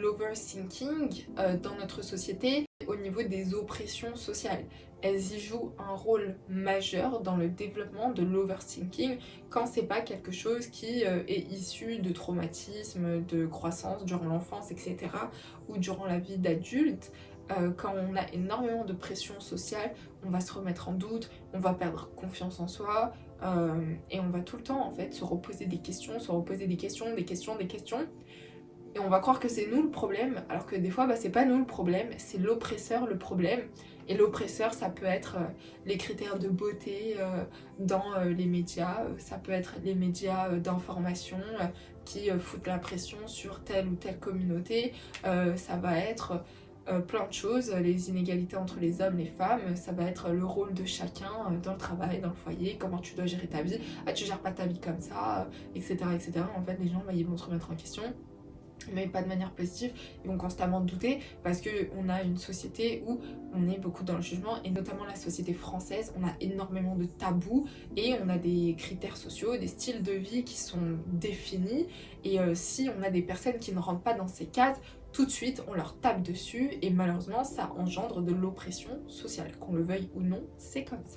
L'overthinking dans notre société au niveau des oppressions sociales. Elles y jouent un rôle majeur dans le développement de l'overthinking quand c'est pas quelque chose qui est issu de traumatismes, de croissance durant l'enfance, etc. ou durant la vie d'adulte. Quand on a énormément de pression sociale, on va se remettre en doute, on va perdre confiance en soi, et on va tout le temps en fait se reposer des questions, se reposer des questions, des questions, des questions. Et on va croire que c'est nous le problème, alors que des fois, c'est pas nous le problème, c'est l'oppresseur le problème. Et l'oppresseur, ça peut être les critères de beauté dans les médias, ça peut être les médias d'information qui foutent la pression sur telle ou telle communauté, ça va être plein de choses, les inégalités entre les hommes et les femmes, ça va être le rôle de chacun dans le travail, dans le foyer, comment tu dois gérer ta vie, ah tu gères pas ta vie comme ça, etc. etc. En fait, les gens, ils vont se remettre en question, mais pas de manière positive, ils vont constamment douter parce qu'on a une société où on est beaucoup dans le jugement, et notamment la société française, on a énormément de tabous et on a des critères sociaux, des styles de vie qui sont définis, et si on a des personnes qui ne rentrent pas dans ces cases, tout de suite on leur tape dessus, et malheureusement ça engendre de l'oppression sociale, qu'on le veuille ou non, c'est comme ça.